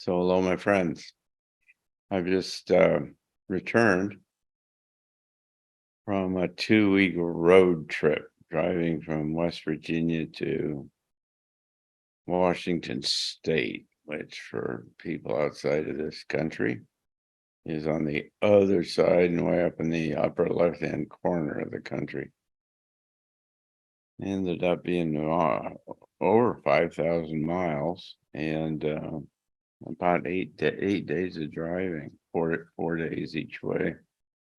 So, hello, my friends. I've just returned from a 2-week road trip driving from West Virginia to Washington State, which for people outside of this country is on the other side and way up in the upper left-hand corner of the country. Ended up being over 5,000 miles and about 8 days of driving, four days each way.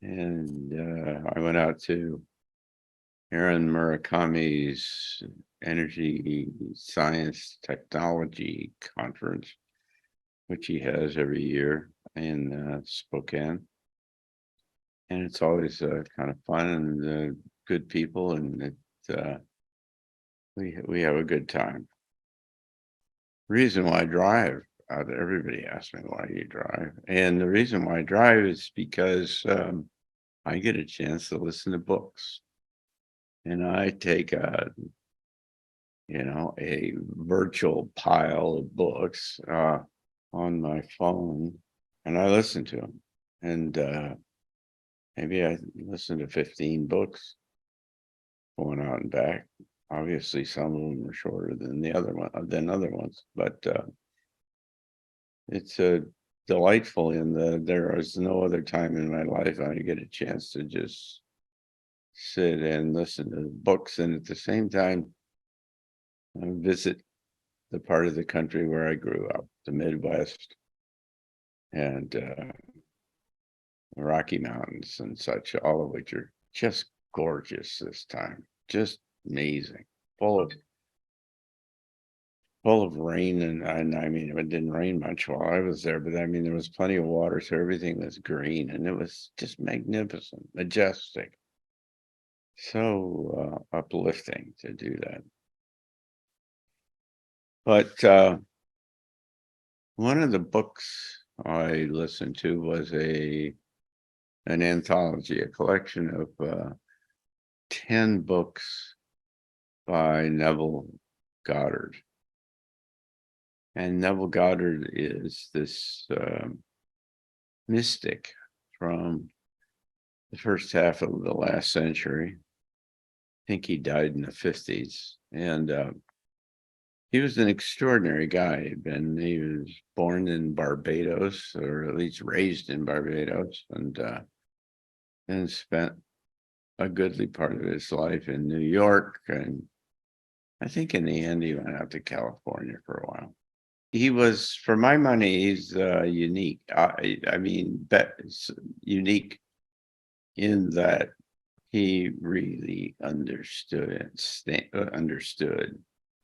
And I went out to Aaron Murakami's Energy Science Technology Conference, which he has every year in Spokane. And it's always kind of fun and good people, and we have a good time. Reason why I drive, everybody asks me why you drive, and the reason why I drive is because I get a chance to listen to books, and I take a virtual pile of books on my phone, and I listen to them, and maybe I listen to 15 books going out and back. Obviously, some of them are shorter than other ones, but it's delightful there is no other time in my life I get a chance to just sit and listen to books, and at the same time visit the part of the country where I grew up, the Midwest, and the Rocky Mountains and such, all of which are just gorgeous this time, just amazing, full of rain, and I mean, it didn't rain much while I was there, but I mean, there was plenty of water, so everything was green, and it was just magnificent, majestic, so uplifting to do that. But one of the books I listened to was an anthology, a collection of 10 books by Neville Goddard. And Neville Goddard is this mystic from the first half of the last century. I think he died in the 50s. And he was an extraordinary guy. He was born in Barbados, or at least raised in Barbados, and then spent a goodly part of his life in New York. And I think in the end, he went out to California for a while. He was, for my money, he's unique. I mean, unique in that he really understood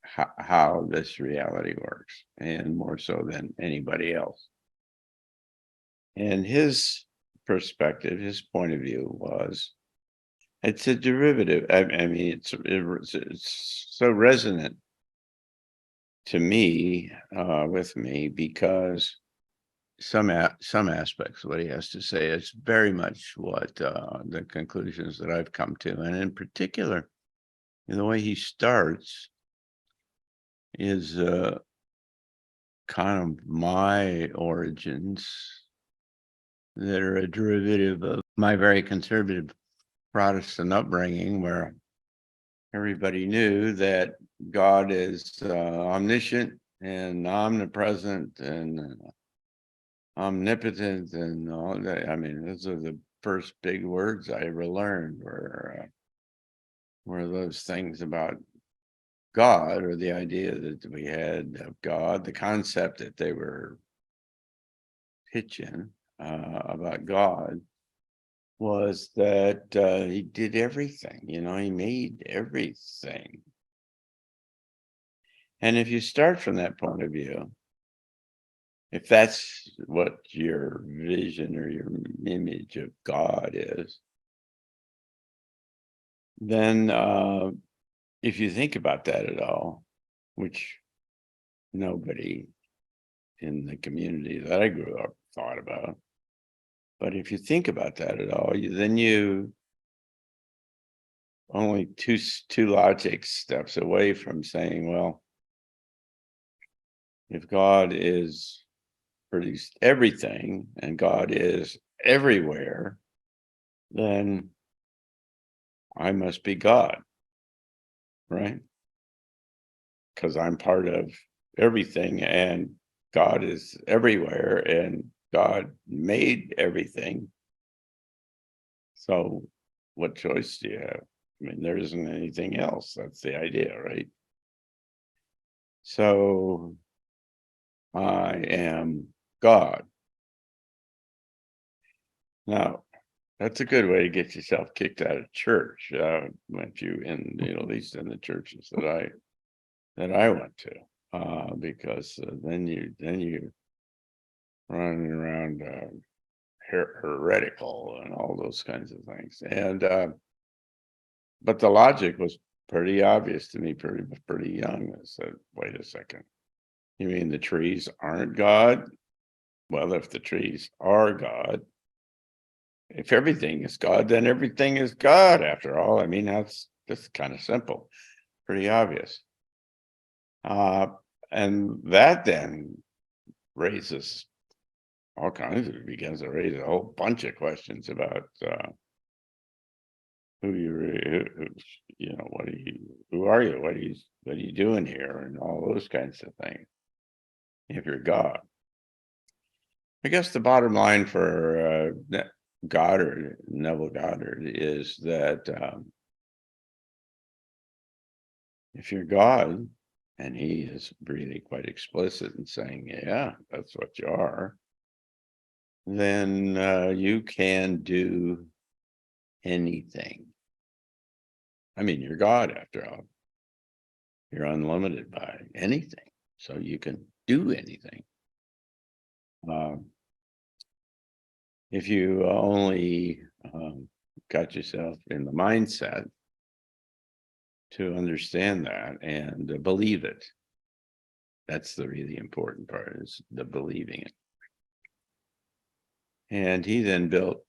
how this reality works, and more so than anybody else. And his perspective, his point of view was, it's a derivative. I mean, it's so resonant to me, with me, because some aspects of what he has to say is very much what the conclusions that I've come to, and in particular, the way he starts is kind of my origins that are a derivative of my very conservative Protestant upbringing, where everybody knew that God is omniscient and omnipresent and omnipotent and all that. I mean, those are the first big words I ever learned were those things about God, or the idea that we had of God, the concept that they were pitching about God was that he did everything, he made everything. And if you start from that point of view, if that's what your vision or your image of God is, then if you think about that at all, which nobody in the community that I grew up thought about, but if you think about that at all, then you only two logic steps away from saying, well, if God is produced everything and God is everywhere, then I must be God, right? Because I'm part of everything and God is everywhere and God made everything. So what choice do you have? I mean, there isn't anything else. That's the idea, right? So I am God. Now, that's a good way to get yourself kicked out of church. If you in, at least in the churches that I went to, because then you running around heretical and all those kinds of things. And but the logic was pretty obvious to me, pretty young. I said, wait a second, you mean the trees aren't God? Well, if the trees are God, if everything is God, then everything is God after all. I mean, that's kind of simple, pretty obvious. Uh, and that then raises all kinds of, it begins to raise a whole bunch of questions about who you really, what are you, who are you, what are you doing here, and all those kinds of things. If you're God, I guess the bottom line for Neville Goddard, is that if you're God, and he is really quite explicit in saying, yeah, that's what you are, then you can do anything. I mean, you're God after all. You're unlimited by anything, so you can do anything. If you only got yourself in the mindset to understand that and believe it, that's the really important part, is the believing it. And he then built,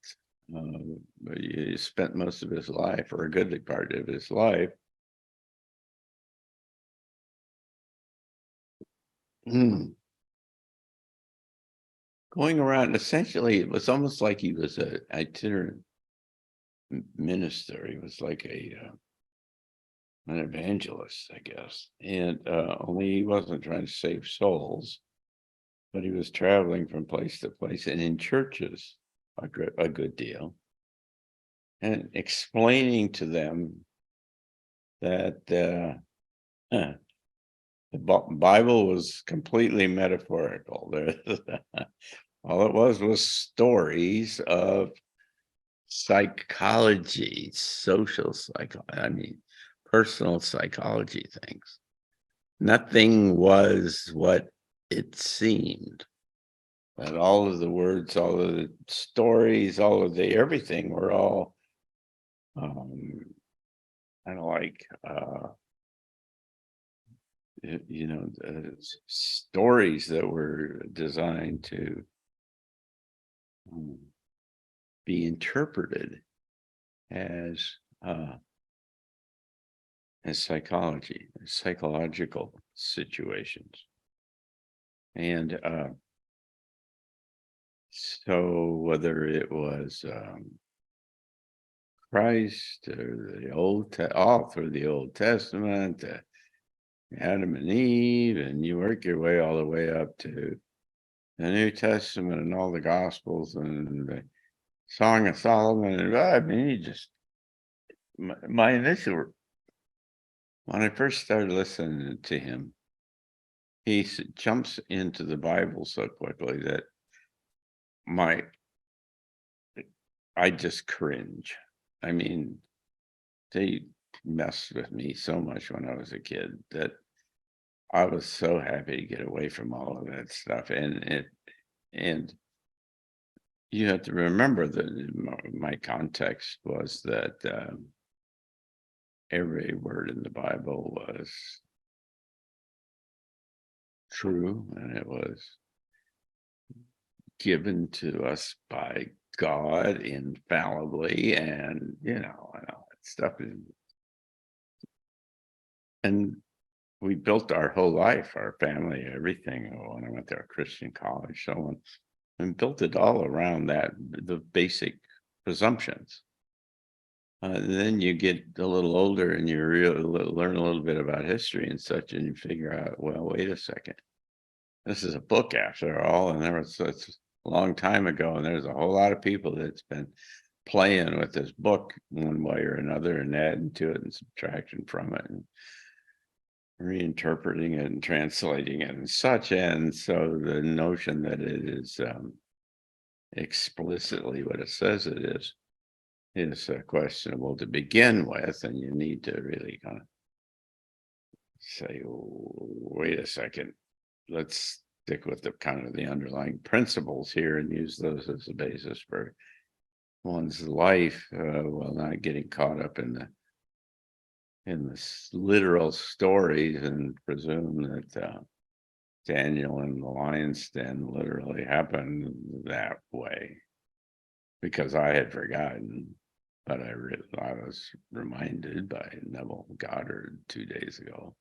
he spent most of his life, or a goodly part of his life, going around. Essentially, it was almost like he was an itinerant minister. He was like an evangelist, I guess. And only he wasn't trying to save souls, but he was traveling from place to place and in churches a good deal, and explaining to them that the Bible was completely metaphorical. All it was stories of psychology, social psychology, I mean, personal psychology things. Nothing was what it seemed. That all of the words, all of the stories, all of the everything were all kind of like stories that were designed to be interpreted as psychology, psychological situations. And so whether it was Christ or all through the Old Testament, Adam and Eve, and you work your way all the way up to the New Testament and all the Gospels and the Song of Solomon. And I mean, my initial, when I first started listening to him, he jumps into the Bible so quickly that I just cringe. I mean, they messed with me so much when I was a kid that I was so happy to get away from all of that stuff. And you have to remember that my context was that every word in the Bible was true, and it was given to us by God infallibly, and I know that stuff is, and we built our whole life, our family, everything. When I went to a Christian college, so on, and built it all around that, the basic presumptions. Then you get a little older and you really learn a little bit about history and such, and you figure out, well, wait a second, this is a book after all, and it's a long time ago, and there's a whole lot of people that's been playing with this book one way or another and adding to it and subtracting from it and reinterpreting it and translating it and such. And so the notion that it is explicitly what it says it is questionable to begin with, and you need to really kind of say, wait a second, let's stick with the kind of the underlying principles here and use those as the basis for one's life, while not getting caught up in the literal stories and presume that Daniel and the lion's den literally happened that way, because I had forgotten. But I was reminded by Neville Goddard 2 days ago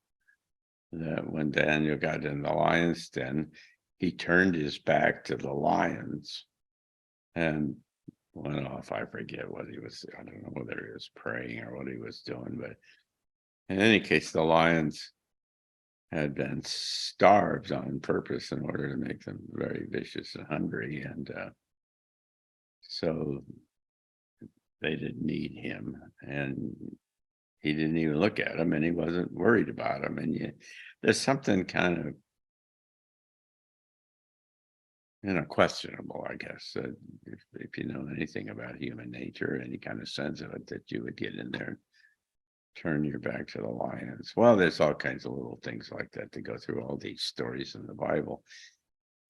that when Daniel got in the lion's den, he turned his back to the lions and went off. I forget what he was, I don't know whether he was praying or what he was doing, but in any case, the lions had been starved on purpose in order to make them very vicious and hungry. And so they didn't need him, and he didn't even look at them, and he wasn't worried about them. And there's something kind of, questionable, I guess, if you know anything about human nature, any kind of sense of it, that you would get in there and turn your back to the lions. Well, there's all kinds of little things like that to go through all these stories in the Bible.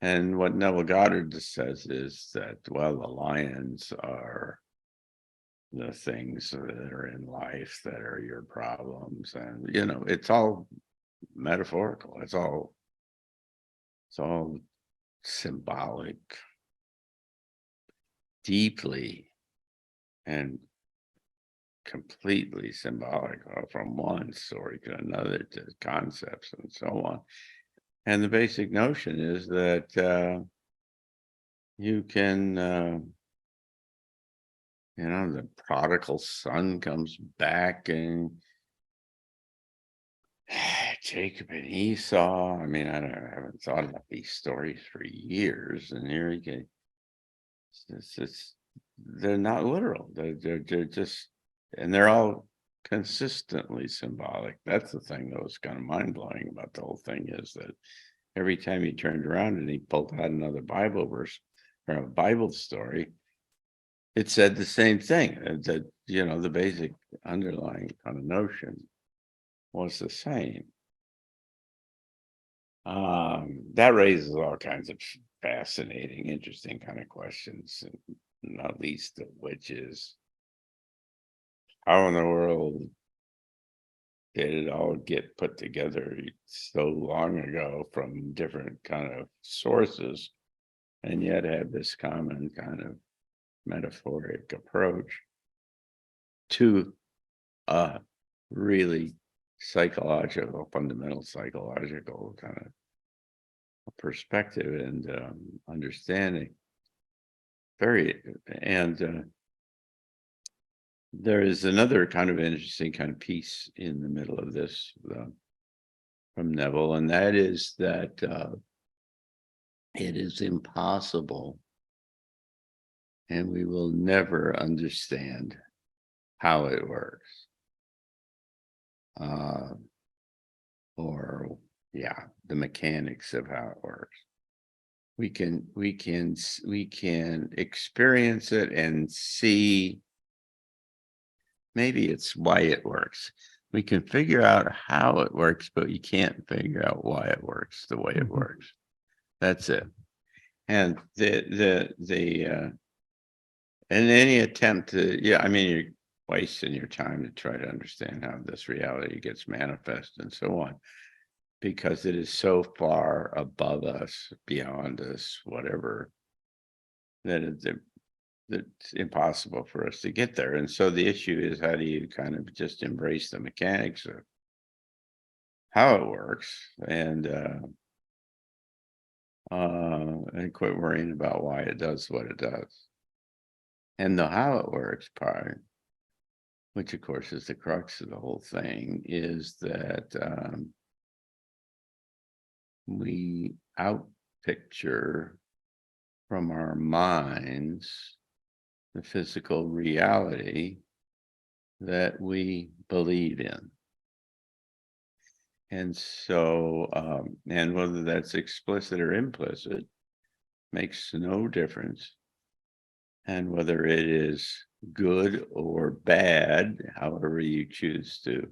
And what Neville Goddard says is that, well, the lions are the things that are in life that are your problems. And, it's all metaphorical. It's all symbolic, deeply and completely symbolic, from one story to another, to concepts and so on. And the basic notion is that you can, the prodigal son comes back, and Jacob and Esau. I mean, I haven't thought about these stories for years, and here you get, they're not literal. They're just, and they're all consistently symbolic. That's the thing that was kind of mind blowing about the whole thing, is that every time he turned around and he pulled out another Bible verse or a Bible story, it said the same thing. That the basic underlying kind of notion was the same. That raises all kinds of fascinating, interesting kind of questions, and not least of which is, how in the world did it all get put together so long ago from different kind of sources, and yet have this common kind of metaphoric approach to a really fundamental psychological kind of perspective and understanding. There is another kind of interesting kind of piece in the middle of this from Neville, and that is that it is impossible, and we will never understand how it works. The mechanics of how it works. We can experience it and see, maybe it's why it works. We can figure out how it works, but you can't figure out why it works the way it works. That's it. And and any attempt to, you're wasting your time to try to understand how this reality gets manifest and so on, because it is so far above us, beyond us, whatever, that it's impossible for us to get there. And so the issue is, how do you kind of just embrace the mechanics of how it works and quit worrying about why it does what it does. And the how it works part, which of course is the crux of the whole thing, is that we outpicture from our minds the physical reality that we believe in. And so, and whether that's explicit or implicit makes no difference. And whether it is good or bad, however you choose to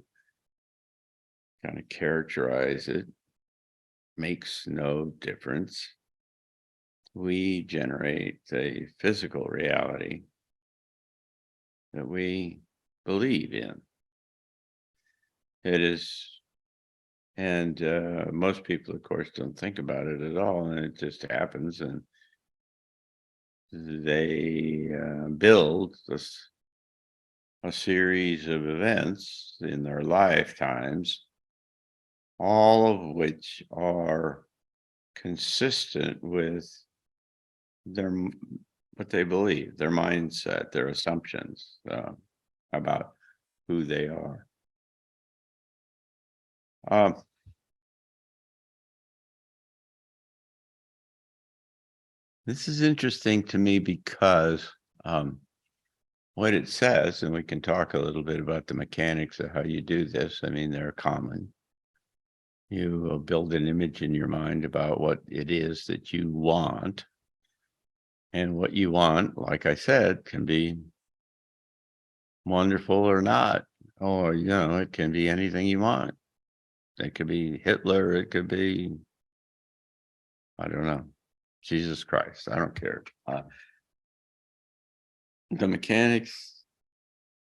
kind of characterize it, makes no difference. We generate a physical reality that we believe in. It is, and most people, of course, don't think about it at all, and it just happens, and they build a series of events in their lifetimes, all of which are consistent with what they believe, their mindset, their assumptions about who they are. This is interesting to me because what it says, and we can talk a little bit about the mechanics of how you do this. I mean, they're common. You build an image in your mind about what it is that you want. And what you want, like I said, can be wonderful or not. Or, it can be anything you want. It could be Hitler. It could be, I don't know, Jesus Christ. I don't care. The mechanics,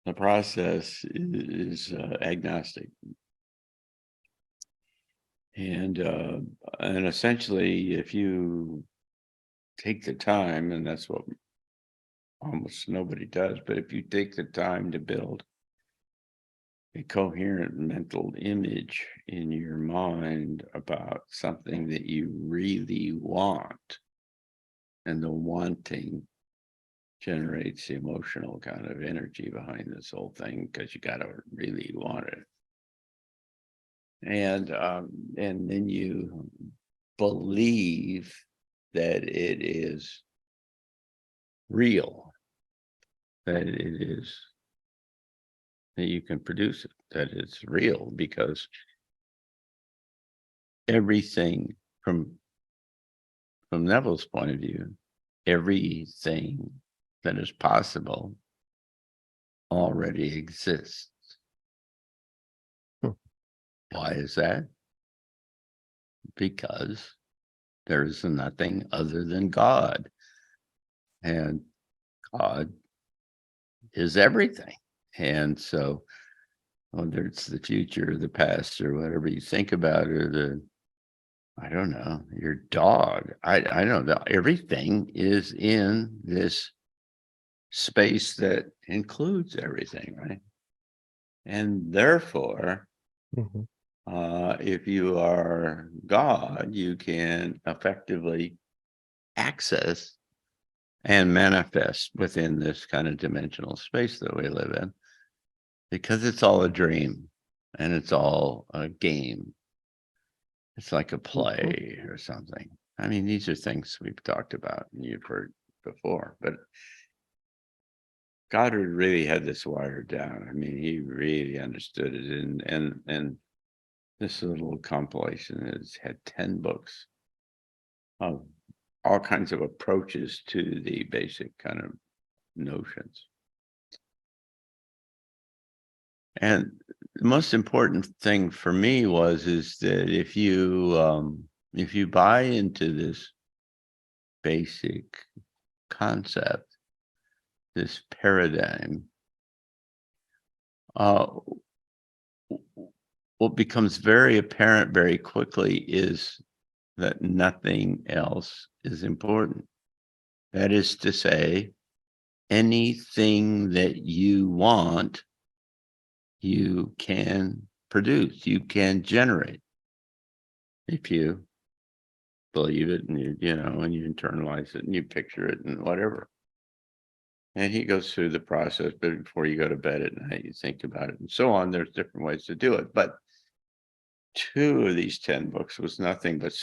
the process is agnostic. And essentially, if you take the time, and that's what almost nobody does, but if you take the time to build a coherent mental image in your mind about something that you really want, and the wanting generates the emotional kind of energy behind this whole thing, because you got to really want it. And then you believe that it is real, that it is, that you can produce it, that it's real, because everything from Neville's point of view, everything that is possible already exists. Why is that? Because there is nothing other than God, and God is everything. And so whether it's the future or the past or whatever you think about, or I don't know, your dog, I don't know, everything is in this space that includes everything, right? And therefore, if you are God, you can effectively access and manifest within this kind of dimensional space that we live in, because it's all a dream and it's all a game. It's like a play or something. I mean, these are things we've talked about and you've heard before, but Goddard really had this wired down. I mean, he really understood it. And this little compilation has had 10 books of all kinds of approaches to the basic kind of notions. And the most important thing for me is that if you buy into this basic concept, this paradigm, what becomes very apparent very quickly is that nothing else is important. That is to say, anything that you want, you can produce, you can generate if you believe it and and you internalize it and you picture it and whatever. And he goes through the process, but before you go to bed at night, you think about it and so on. There's different ways to do it. But 2 of these 10 books was nothing but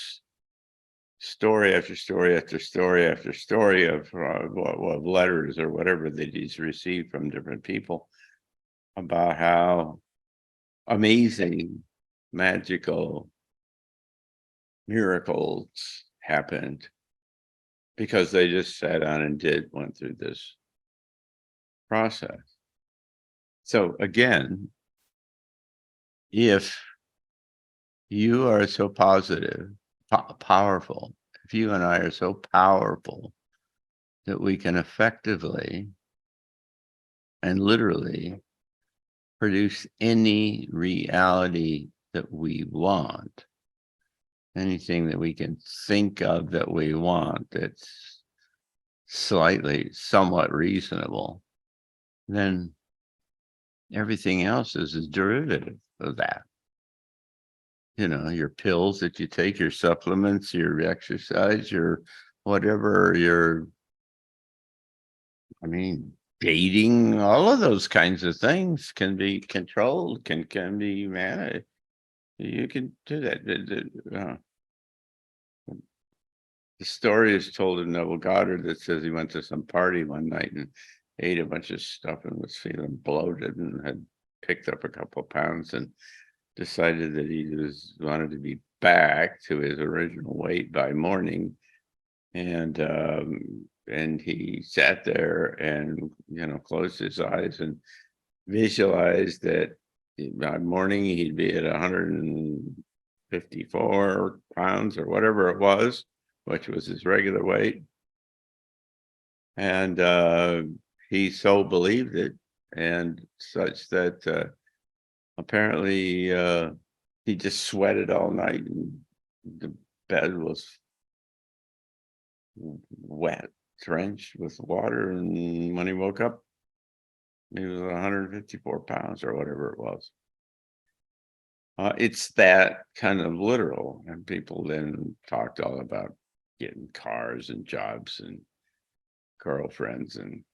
story after story after story after story of letters or whatever that he's received from different people about how amazing, magical miracles happened because they just sat down and went through this process. So again, if you are so positive, powerful, if you and I are so powerful that we can effectively and literally produce any reality that we want, anything that we can think of that we want that's somewhat reasonable, then everything else is a derivative of that. Your pills that you take, your supplements, your exercise, your whatever, dating, all of those kinds of things can be controlled, can be managed. You can do that. The story is told of Neville Goddard that says he went to some party one night and ate a bunch of stuff and was feeling bloated and had picked up a couple of pounds and decided that he wanted to be back to his original weight by morning. And he sat there and closed his eyes and visualized that by morning he'd be at 154 pounds or whatever it was, which was his regular weight. And he so believed it, and such that apparently he just sweated all night and the bed was wet, drenched with water. And when he woke up, he was 154 pounds or whatever it was. It's that kind of literal. And people then talked all about getting cars and jobs and girlfriends and,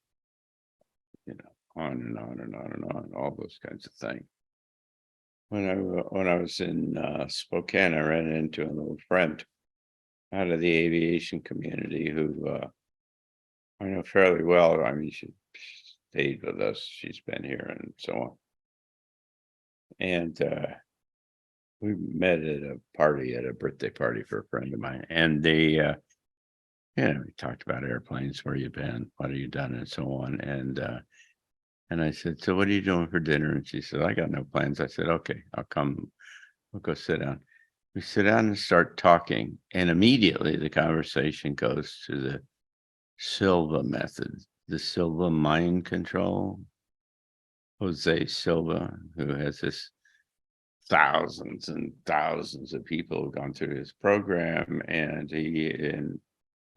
on and on and on and on, all those kinds of things. When I was in Spokane, I ran into an old friend out of the aviation community who I know fairly well. She stayed with us. She's been here and so on. And we met at a birthday party for a friend of mine. And they, we talked about airplanes, where you've been, what have you done, and so on. And I said, so what are you doing for dinner? And she said, I got no plans. I said, okay, I'll come. We'll go sit down. We sit down and start talking. And immediately the conversation goes to the Silva method, the Silva mind control. Jose Silva, who has this thousands and thousands of people have gone through his program. And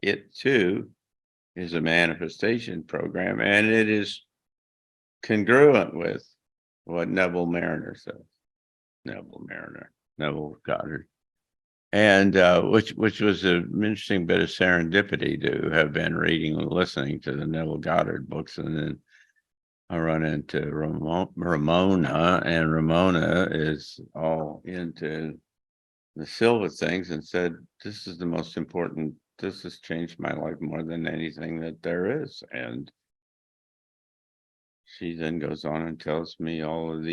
it too is a manifestation program. And it is congruent with what Neville Goddard, and which was an interesting bit of serendipity to have been reading and listening to the Neville Goddard books, and then I run into Ramona, and Ramona is all into the Silva things, and said, "This is the most important. This has changed my life more than anything that there is." And she then goes on and tells me all of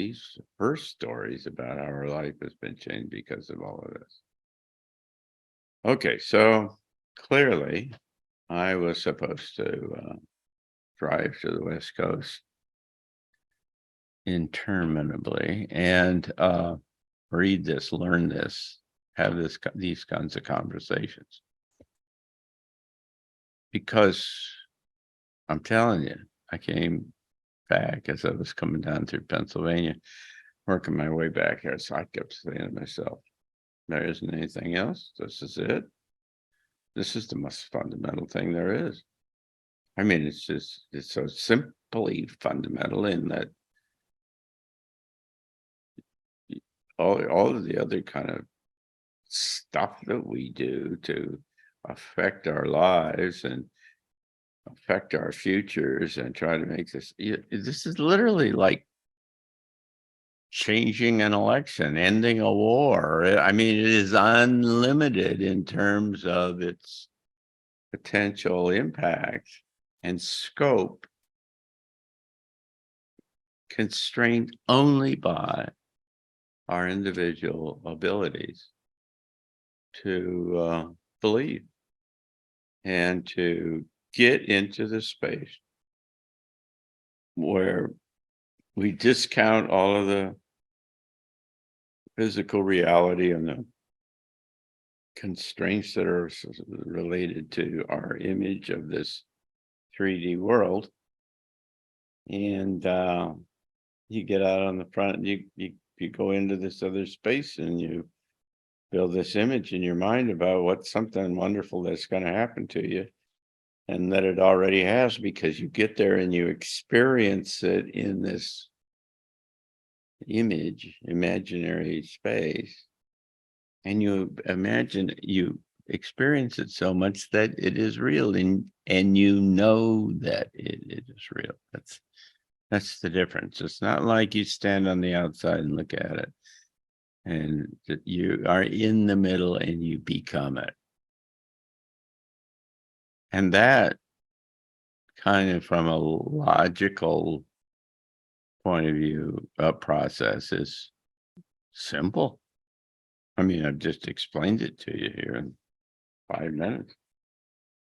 her stories about how her life has been changed because of all of this. Okay, so clearly I was supposed to drive to the West Coast interminably and read this, learn this, have these kinds of conversations. Because I'm telling you, I came back as I was coming down through Pennsylvania, working my way back here. So I kept saying to myself, there isn't anything else. This is it. This is the most fundamental thing there is. It's so simply fundamental in that all of the other kind of stuff that we do to affect our lives and affect our futures and try to make this is literally like changing an election, ending a war. I mean, it is unlimited in terms of its potential impact and scope, constrained only by our individual abilities to believe and to get into the space where we discount all of the physical reality and the constraints that are related to our image of this 3D world. And you get out on the front, you go into this other space and you build this image in your mind about what's something wonderful that's going to happen to you, and that it already has, because you get there and you experience it in this imaginary space, and you experience it so much that it is real, and you know that it is real. That's the difference. It's not like you stand on the outside and look at it, and that you are in the middle and you become it. And that kind of, from a logical point of view, process is simple. I mean, I've just explained it to you here in 5 minutes.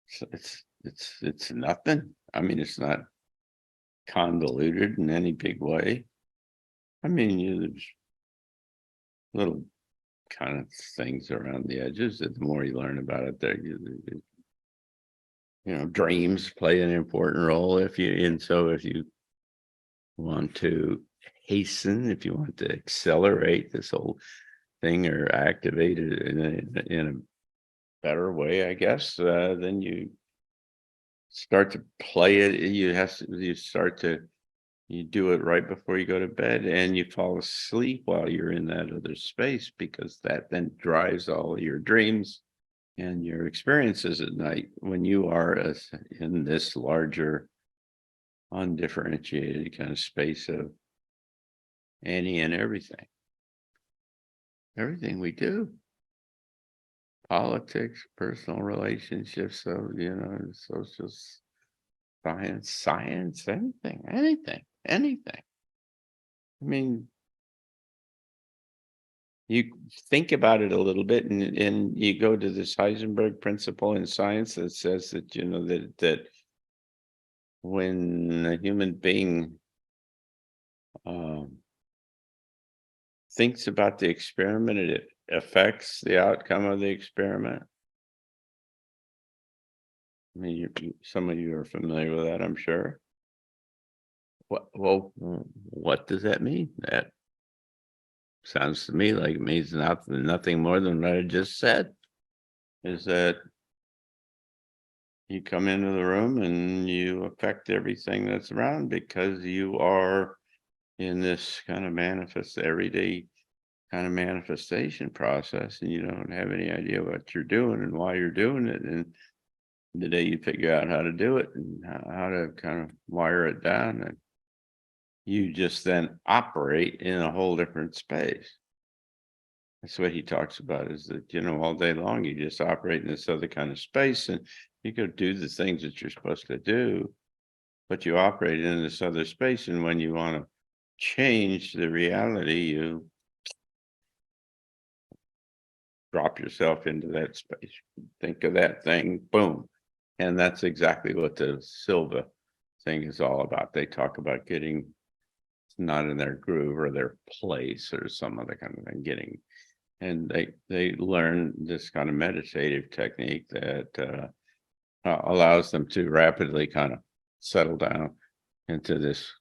So it's nothing. I mean, it's not convoluted in any big way. I mean, there's little kind of things around the edges that the more you learn about it, dreams play an important role if you want to hasten, if you want to accelerate this whole thing or activate it in a better way, I guess, then you start to play it. You do it right before you go to bed, and you fall asleep while you're in that other space, because that then drives all your dreams and your experiences at night when you are in this larger, undifferentiated kind of space of any and everything. Everything we do. Politics, personal relationships, social science, anything. I mean, you think about it a little bit, and you go to this Heisenberg principle in science that says that, that when a human being thinks about the experiment, it affects the outcome of the experiment. I mean, some of you are familiar with that, I'm sure. What does that mean? That sounds to me like it means nothing more than what I just said. Is that you come into the room and you affect everything that's around, because you are in this kind of everyday kind of manifestation process, and you don't have any idea what you're doing and why you're doing it. And the day you figure out how to do it and how to kind of wire it down, and you just then operate in a whole different space. That's what he talks about, is that, all day long you just operate in this other kind of space, and you go do the things that you're supposed to do, but you operate in this other space. And when you want to change the reality, you drop yourself into that space. Think of that thing, boom. And that's exactly what the Silva thing is all about. They talk about getting not in their groove or their place or some other kind of thing, and they learn this kind of meditative technique that allows them to rapidly kind of settle down into this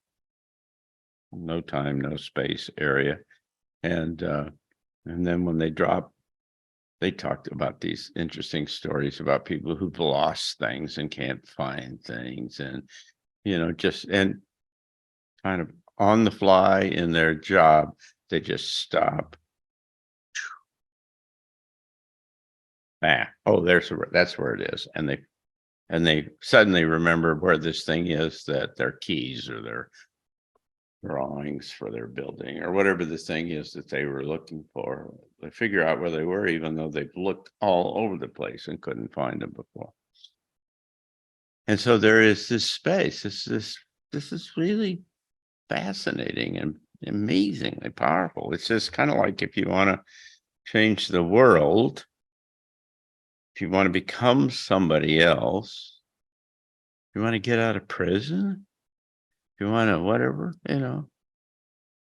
no time, no space area. And then when they drop, they talked about these interesting stories about people who've lost things and can't find things, and and kind of on the fly in their job, they just stop Oh, that's where it is. And they suddenly remember where this thing is, that their keys or their drawings for their building or whatever the thing is that they were looking for. They figure out where they were, even though they've looked all over the place and couldn't find them before. And so there is this space. This is really fascinating and amazingly powerful. It's just kind of like if you want to change the world, if you want to become somebody else, if you want to get out of prison, if you want to whatever,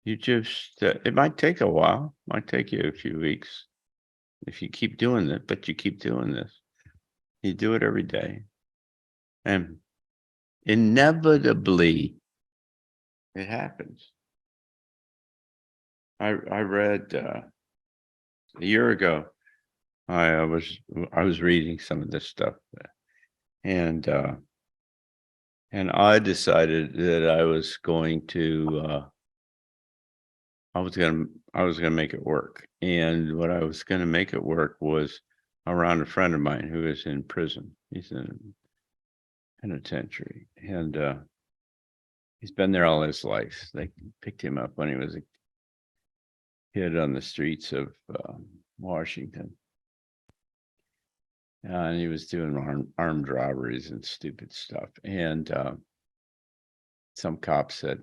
you just, it might take a while, might take you a few weeks if you keep doing it, but you keep doing this. You do it every day. And inevitably, it happens. I read a year ago, I was reading some of this stuff, and I decided that I was going to make it work. And what I was going to make it work was around a friend of mine who is in prison. He's in a penitentiary, and he's been there all his life. They picked him up when he was a kid on the streets of Washington. And he was doing armed robberies and stupid stuff. And some cop said,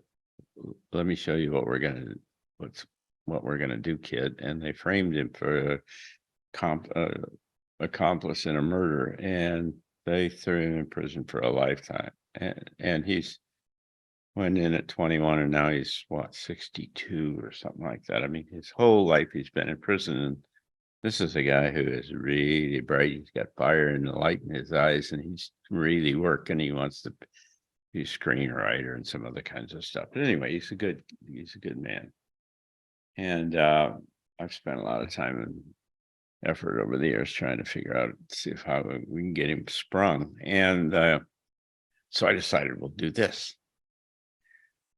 "Let me show you what we're gonna do, kid." And they framed him for accomplice in a murder, and they threw him in prison for a lifetime. And he's went in at 21, and now he's 62 or something like that. I mean, his whole life he's been in prison. And this is a guy who is really bright. He's got fire and light in his eyes, and he's really working. He wants to be a screenwriter and some other kinds of stuff. But anyway, he's a good man. And I've spent a lot of time and effort over the years trying to figure out, see how we can get him sprung. And so I decided we'll do this.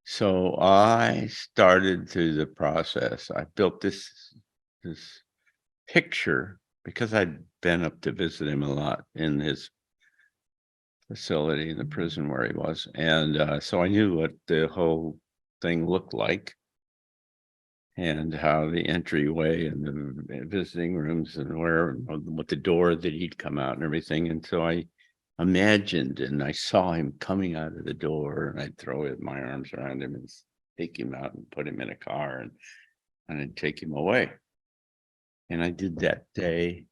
So I started through the process. I built this picture because I'd been up to visit him a lot in his facility in the prison where he was. And so I knew what the whole thing looked like and how the entryway and the visiting rooms and what the door that he'd come out and everything. And so I imagined, and I saw him coming out of the door, and I'd throw my arms around him and take him out and put him in a car, and I'd take him away. And I did that day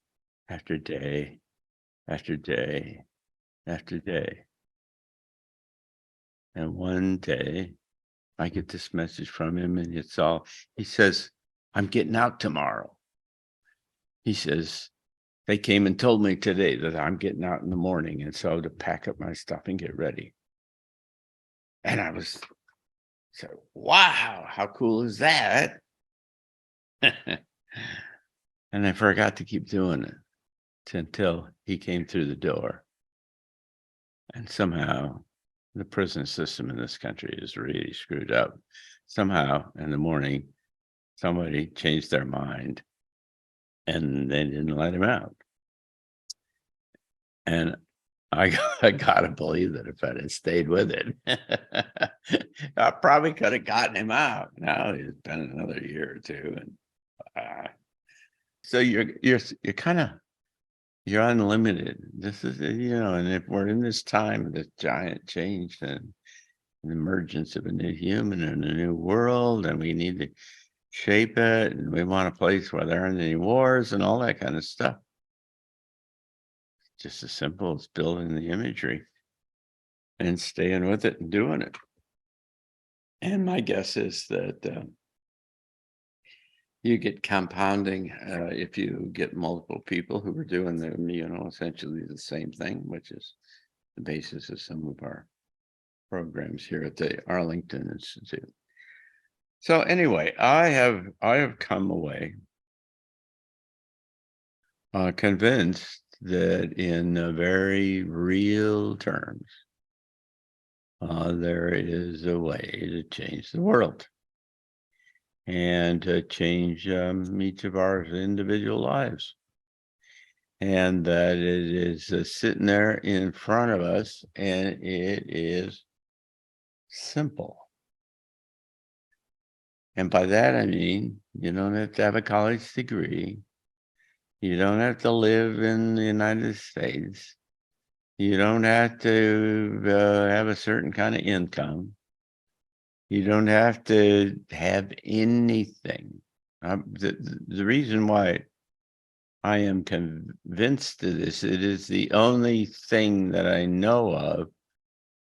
after day after day after day. And one day I get this message from him, and he says, "I'm getting out tomorrow." He says, "They came and told me today that I'm getting out in the morning, and so to pack up my stuff and get ready." And I was wow, how cool is that? And I forgot to keep doing it until he came through the door. And somehow the prison system in this country is really screwed up. Somehow in the morning, somebody changed their mind and they didn't let him out. And I gotta believe that if I'd have stayed with it, I probably could have gotten him out. Now he's been another year or two, and so you're kind of you're unlimited. This is and if we're in this time of this giant change and the emergence of a new human and a new world, and we need to shape it, and we want a place where there aren't any wars and all that kind of stuff. Just as simple as building the imagery and staying with it and doing it. And my guess is that you get compounding if you get multiple people who are doing essentially the same thing, which is the basis of some of our programs here at the Arlington Institute. So anyway, I have come away convinced that in very real terms, there is a way to change the world and to change each of our individual lives. and that it is sitting there in front of us, and it is simple. And by that, I mean, you don't have to have a college degree. You don't have to live in the United States. You don't have to have a certain kind of income. You don't have to have anything. The reason why I am convinced of this, it is the only thing that I know of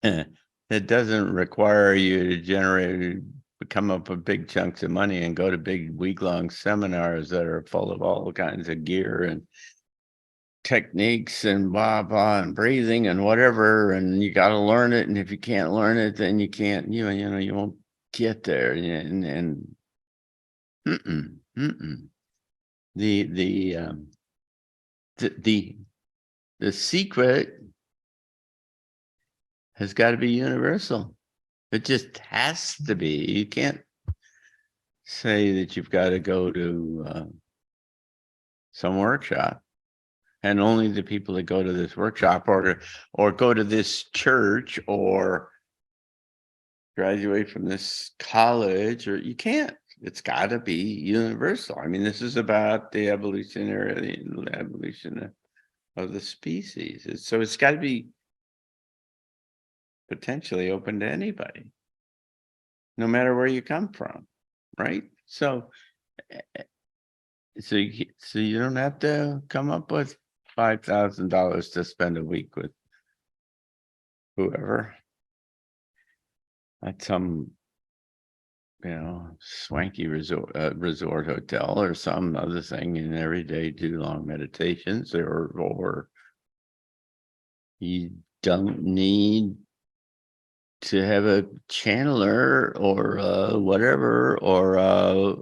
that doesn't require you to come up with big chunks of money and go to big week-long seminars that are full of all kinds of gear and techniques and blah blah and breathing and whatever, and you got to learn it, and if you can't learn it, then you can't, you know, you won't get there. And mm-mm, mm-mm. The the secret has got to be universal. It just has to be. You can't say that you've got to go to some workshop, and only the people that go to this workshop or go to this church or graduate from this college, or you can't. It's got to be universal. I mean, this is about the evolution of the species. So it's got to be potentially open to anybody, no matter where you come from, right? So you don't have to come up with $5,000 to spend a week with whoever at some, you know, swanky resort hotel or some other thing, and every day do long meditations, or you don't need to have a channeler or whatever, or all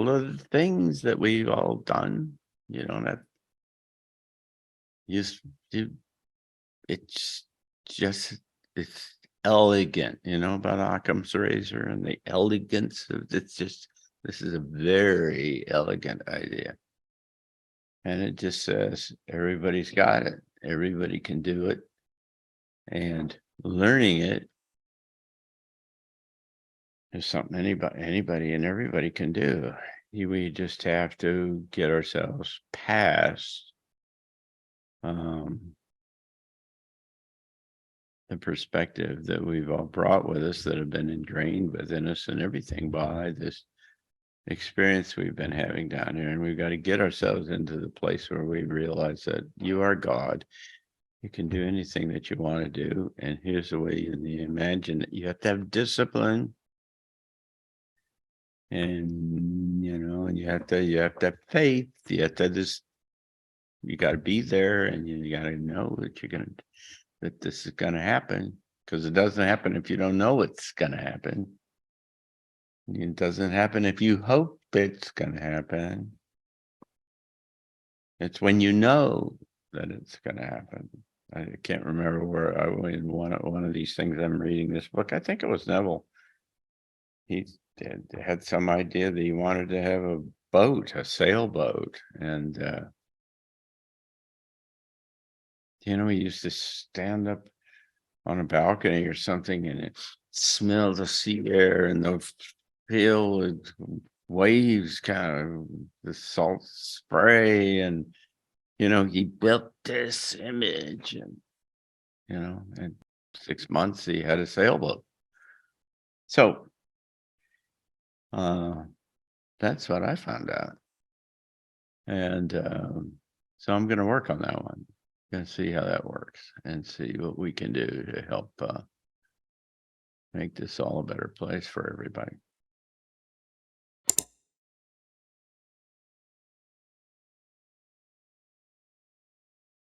of the things that we've all done. You don't have, you just do. It's just, it's elegant, you know, about Occam's razor and the elegance of it's just, this is a very elegant idea. And it just says everybody's got it, everybody can do it, and learning it is something anybody and everybody can do. We just have to get ourselves past the perspective that we've all brought with us, that have been ingrained within us and everything, by this experience we've been having down here. And we've got to get ourselves into the place where we realize that you are God. You can do anything that you want to do. And here's the way you imagine it. You have to have discipline. And, you know, and you have to have faith. You have to you got to be there, and you got to know that that this is going to happen, because it doesn't happen if you don't know it's going to happen. It doesn't happen if you hope it's going to happen. It's when you know that it's going to happen. I can't remember where in one of these things I'm reading this book. I think it was Neville. He had some idea that he wanted to have a boat, a sailboat, and you know, he used to stand up on a balcony or something, and it smelled the sea air and the feel with waves, kind of the salt spray, and you know, he built this image, and you know, in 6 months he had a sailboat. So that's what I found out, and so I'm going to work on that one. Going to see how that works and see what we can do to help make this all a better place for everybody.